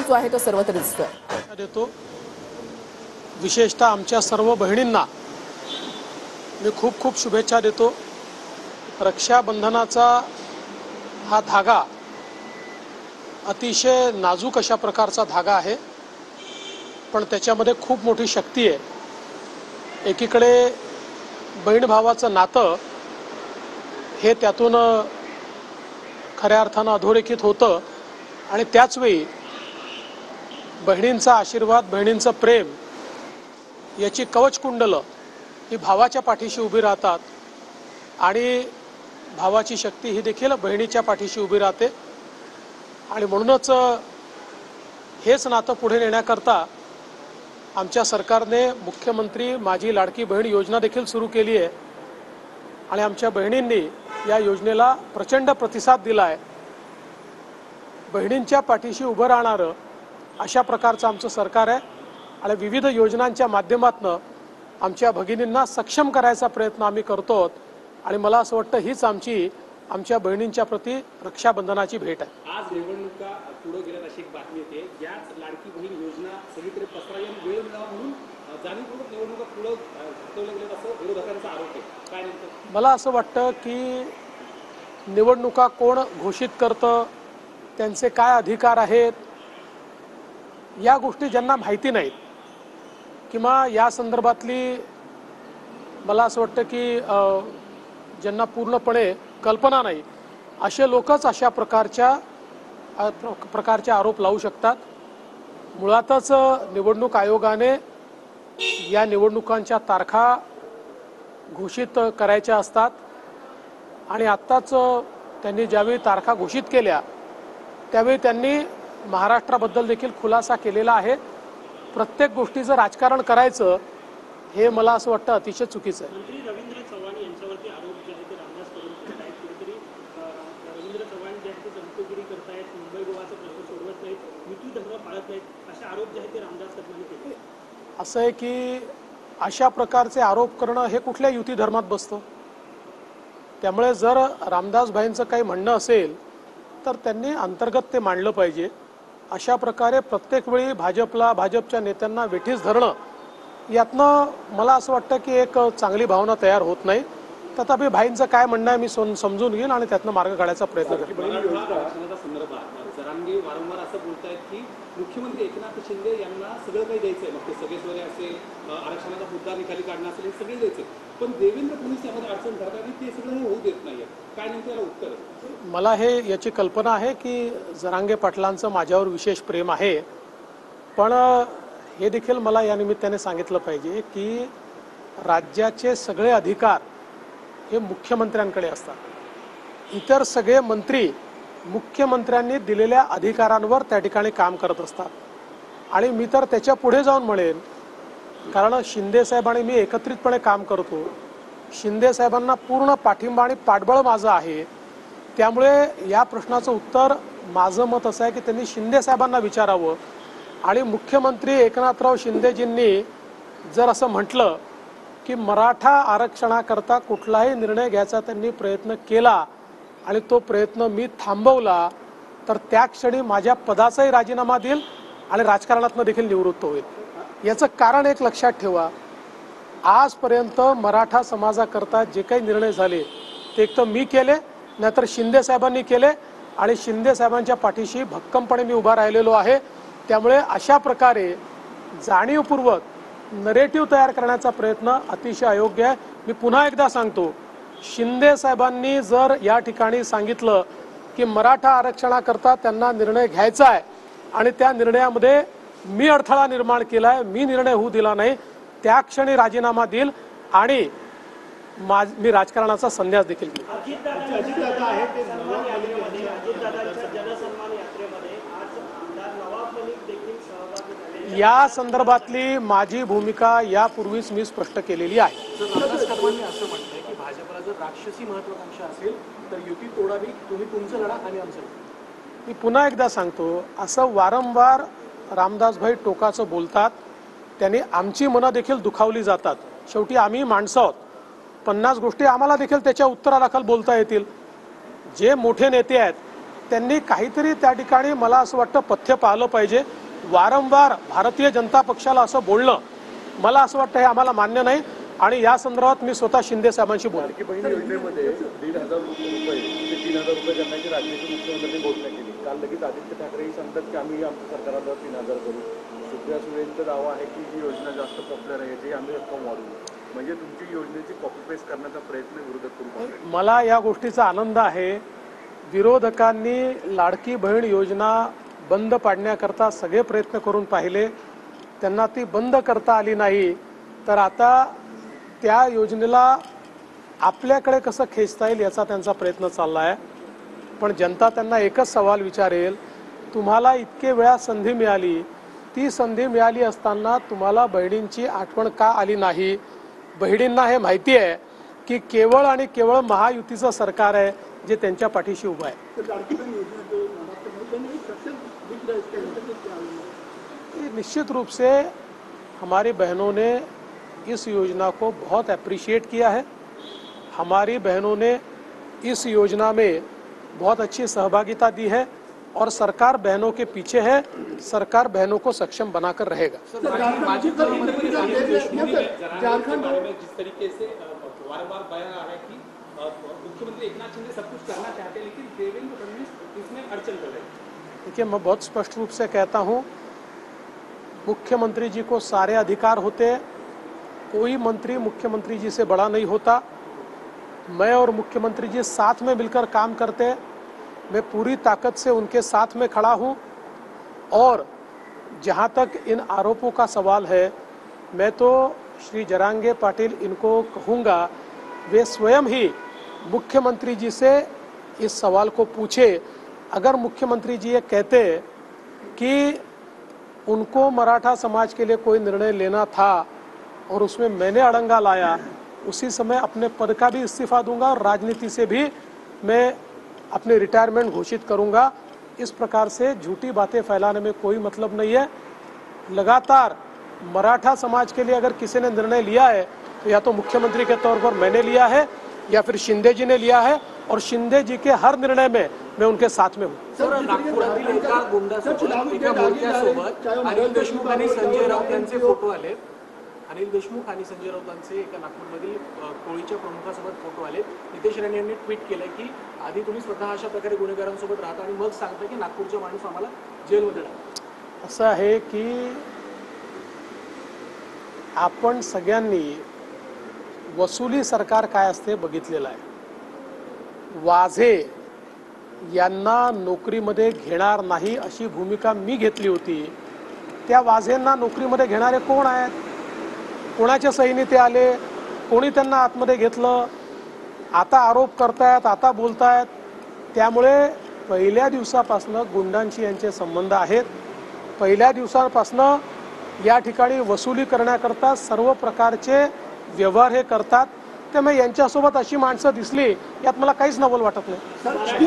जो आहे तो सर्वत्र दिसतोय। देतो विशेषतः आमच्या सर्व बहिणींना मी खूप खूप शुभेच्छा देतो। रक्षाबंधनाचा हा धागा अतिशय नाजूक अशा प्रकारचा धागा आहे, पण त्याच्यामध्ये खूप मोठी शक्ती आहे। एकीकडे बहीण भावाचं नातं हे त्यातून खऱ्या अर्थानं अधोरेखित होतं आणि त्याचवेळी बहिणींचा आशीर्वाद, बहिणींचं प्रेम याची कवचकुंडलं ही भावाच्या पाठीशी उभी राहतात आणि भावाची शक्ती ही देखील बहिणीच्या पाठीशी उभी राहते। आणि म्हणूनच हेच नातं पुढे नेण्याकरता आमच्या सरकारने मुख्यमंत्री माझी लाडकी बहीण योजना देखील सुरू केली आहे आणि आमच्या बहिणींनी या योजनेला प्रचंड प्रतिसाद दिला आहे। बहिणींच्या पाठीशी उभं राहणारं अशा प्रकारचं आमचं सरकार आहे आणि विविध योजनांच्या माध्यमातून आमच्या भगिनींना सक्षम करायचा प्रयत्न आम्ही करतो आणि मला असं वाटतं हीच आमच्या बहिणींच्या प्रती रक्षाबंधनाची भेट आहे। आज निवडणुका पुढे गेल्यात अशी एक बातमी येते, याच लाडकी बहीण योजना सगळीकडे पसरायला वेळ मिळावा म्हणून जाणीवपूर्वक निवडणुका पुढे ढकलल्या गेल्यात असं विरोधकांचा आरोप आहे। काय नेमकं? मला असं वाटतं की निवडणुका कोण घोषित करतं, त्यांचे काय अधिकार आहेत, या गोष्टी ज्यांना माहिती नाहीत किंवा या संदर्भातली मला असं वाटतं की ज्यांना पूर्णपणे कल्पना नाही असे लोकच अशा प्रकारचे आरोप लावू शकतात। मुळातच निवडणूक आयोगाने या निवडणुकांच्या तारखा घोषित करायच्या असतात आणि आत्ताच त्यांनी ज्यावेळी तारखा घोषित केल्या त्यावेळी त्यांनी महाराष्ट्राबद्दल देखील खुलासा केलेला आहे। प्रत्येक गोष्टीचं राजकारण करायचं हे मला असं वाटतं अतिशय चुकीचं आहे। मंत्री रवींद्र चव्हाण यांच्यावरती आरोप जे आहेत ते रामदास कदम करत आहेत, कुठेतरी रवींद्र चव्हाण जे आहेत ते चमकोगिरी करतायत, मुंबई गोवाचा प्रश्न सोडवत नाहीत, युती धर्म पाळत नाहीत, असे आरोप जे आहेत ते रामदास कदमांनी केले। असं आहे की अशा प्रकारचे आरोप करणं हे कुठल्या युती धर्मात बसतं। त्यामुळे जर रामदास भाईंचं काही म्हणणं असेल तर त्यांनी अंतर्गत ते मांडलं पाहिजे। अशा प्रकारे प्रत्येक वेळी भाजपच्या नेत्यांना वेठीस धरणं यातनं मला असं वाटतं की एक चांगली भावना तयार होत नाही। तथापि भाईंचं काय म्हणणं आहे मी समजून घेईन आणि त्यातनं मार्ग काढायचा प्रयत्न करेन। आरक्षणाच्या संदर्भात जरांगे वारंवार असं बोलतायत की मुख्यमंत्री एकनाथ शिंदे यांना सगळं काही द्यायचंय, मग ते सगळेश्वरी असेल, आरक्षणाचा मुद्दा निकाली काढणं असेल, हे सगळे द्यायचे, पण देवेंद्र फडणवीस यामध्ये अडचण करतात आणि ते सगळं होऊ देत नाहीये। काय नेमकं याला उत्तर? मला याची कल्पना आहे की जरांगे पाटलांचं माझ्यावर विशेष प्रेम आहे, पण हे देखील मला या निमित्ताने सांगितलं पाहिजे की राज्याचे सगळे अधिकार हे मुख्यमंत्र्यांकडे असतात। इतर सगळे मंत्री मुख्यमंत्र्यांनी दिलेल्या अधिकारांवर त्या ठिकाणी काम करत असतात आणि मी तर त्याच्या पुढे जाऊन म्हणेन, कारण शिंदे साहेब आणि मी एकत्रितपणे काम करतो, शिंदे साहेबांना पूर्ण पाठिंबा आणि पाठबळ माझं आहे। त्यामुळे या प्रश्नाचं उत्तर माझं मत असं आहे की त्यांनी शिंदे साहेबांना विचारावं आणि मुख्यमंत्री एकनाथराव शिंदेजींनी जर असं म्हटलं की मराठा आरक्षणाकरता कुठलाही निर्णय घ्यायचा त्यांनी प्रयत्न केला आणि तो प्रयत्न मी थांबवला तर त्या क्षणी माझ्या पदाचाही राजीनामा देईल आणि राजकारणातून देखील निवृत्त होईल। याचं कारण एक लक्षात ठेवा, आजपर्यंत मराठा समाजाकरता जे काही निर्णय झाले ते एक तर मी केले, नाहीतर शिंदे साहेबांनी केले आणि शिंदे साहेबांच्या पाठीशी भक्कमपणे मी उभा राहिलेलो आहे। त्यामुळे अशा प्रकारे जाणीवपूर्वक नरेटिव्ह तयार करण्याचा प्रयत्न अतिशय अयोग्य आहे। मी पुन्हा एकदा सांगतो, शिंदे साहेबांनी जर या ठिकाणी सांगितलं की मराठा आरक्षणाकरता त्यांना निर्णय घ्यायचा आहे आणि त्या निर्णयामध्ये मी अडथळा निर्माण केला आहे, मी निर्णय होऊ दिला नाही, त्या क्षणी राजीनामा देईल आणि मी राजकारणाचा संन्यास देखील घेईल। या संदर्भातली माझी भूमिका यापूर्वीच मी स्पष्ट केलेली आहे। रामदास कदमांनी असं म्हटलंय की भाजपला जर राक्षसी महत्वाकांक्षा असेल तर युती तोडावी, तुम्ही तुमचं लढा आणि आमचं। मी पुन्हा एकदा सांगतो, असं वारंवार रामदासभाई टोकाचं बोलतात, त्यांनी आमची मनं देखील दुखावली जातात। शेवटी आम्ही माणसं आहोत, 50 गोष्टी आम्हाला देखील त्याच्या उत्तरादाखल बोलता येतील। जे मोठे नेते आहेत त्यांनी काहीतरी त्या ठिकाणी मला असं वाटतं पथ्य पाळलं पाहिजे. वारंवार भारतीय जनता पक्षाला असं बोलणं मला असं वाटतं हे आम्हाला मान्य नाही आणि या संदर्भात मी स्वतः शिंदे साहेबांशी बोललो. लाडकी बहीण योजनेमध्ये 1,500 रुपये ते 3,000 रुपये करण्याची राज्याचे मुख्यमंत्र्यांनी घोषणा केली. काल लगेच आदित्य ठाकरेही सांगतात की आम्ही आमच्या सरकारला 3,000 करू. सुप्रिया सुळेंचा दावा आहे की ही योजना जास्त पॉप्युलर आहे, याची आम्ही रक्कम वाढवू. म्हणजे तुमची योजनेची कॉपी पेस्ट करण्याचा प्रयत्न विरोधक करू. मला या गोष्टीचा आनंद आहे. विरोधकांनी लाडकी बहीण योजना बंद पाडण्याकरता सगळे प्रयत्न करून पाहिले, त्यांना ती बंद करता आली नाही. तर आता त्या योजनेला आपल्याकडे कसं खेचता येईल याचा त्यांचा प्रयत्न चालला आहे. पण जनता त्यांना एकच सवाल विचारेल, तुम्हाला इतके वेळा संधी मिळाली, ती संधी मिळाली असताना तुम्हाला बहिणींची आठवण का आली नाही? बहिणींना हे माहिती आहे की केवळ आणि केवळ महायुतीचं सरकार आहे जे त्यांच्या पाठीशी उभं आहे. निश्चित रूप से हमारी बहनों ने इस योजना को बहुत अप्रिशिएट किया है. हमारी बहनों ने इस योजना में बहुत अच्छी सहभागिता दी है और सरकार बहनों के पीछे है. सरकार बहनों को सक्षम बनाकर रहेगा. जिस तरीके से बार-बार बयान आ रहा है कि मुख्यमंत्री एकनाथ शिंदे सब कुछ करना चाहते हैं लेकिन देवेंद्र फडणवीस इसमें अड़चन कर रहे हैं. देखिए, मैं बहुत स्पष्ट रूप से कहता हूँ, मुख्यमंत्री जी को सारे अधिकार होते हैं. कोई मंत्री मुख्यमंत्री जी से बड़ा नहीं होता. मैं और मुख्यमंत्री जी साथ में मिलकर काम करते हैं. मैं पूरी ताकत से उनके साथ में खड़ा हूं. और जहां तक इन आरोपों का सवाल है, मैं तो श्री जरांगे पाटिल इनको कहूँगा वे स्वयं ही मुख्यमंत्री जी से इस सवाल को पूछे. अगर मुख्यमंत्री जी ये कहते कि उनको मराठा समाज के लिए कोई निर्णय लेना था और उसमें मैंने अड़ंगा लाया, उसी समय अपने पद का भी इस्तीफा दूंगा और राजनीति से भी मैं अपनी रिटायरमेंट घोषित करूंगा. इस प्रकार से झूठी बातें फैलाने में कोई मतलब नहीं है. लगातार मराठा समाज के लिए अगर किसी ने निर्णय लिया है तो या तो मुख्यमंत्री के तौर पर मैंने लिया है या फिर शिंदे जी ने लिया है और शिंदे जी के हर निर्णय में मैं उनके साथ में हूँ. नागपुरातील एका गुंडासोबत एका मोर्चासोबत अनिल देशमुख आणि संजय राऊत यांचे फोटो आले. अनिल देशमुख आणि संजय राऊतांचे एका नागपूरमधील टोळीच्या प्रमुखासोबत फोटो आले. नितेश राणे यांनी ट्विट केलंय की आधी तुम्ही स्वतः अशा प्रकारे गुन्हेगारांसोबत राहता आणि मग सांगता की नागपूरचा माणूस आम्हाला जेलमध्ये राहतो. असं आहे की आपण सगळ्यांनी वसुली सरकार काय असते बघितलेलं आहे. वाझे यांना नोकरीमध्ये घेणार नाही अशी भूमिका मी घेतली होती. त्या वाझेंना नोकरीमध्ये घेणारे कोण आहेत? कोणाच्या सहीने ते आले? कोणी त्यांना आतमध्ये घेतलं? आता आरोप करतायत, आता बोलतायत. त्यामुळे पहिल्या दिवसापासून गुंडांशी यांचे संबंध आहेत. पहिल्या दिवसापासून या ठिकाणी वसुली करण्याकरता सर्व प्रकारचे व्यवहार हे करतात. त्यामुळे यांच्यासोबत अशी माणसं दिसली यात मला काहीच नवल वाटत नाही.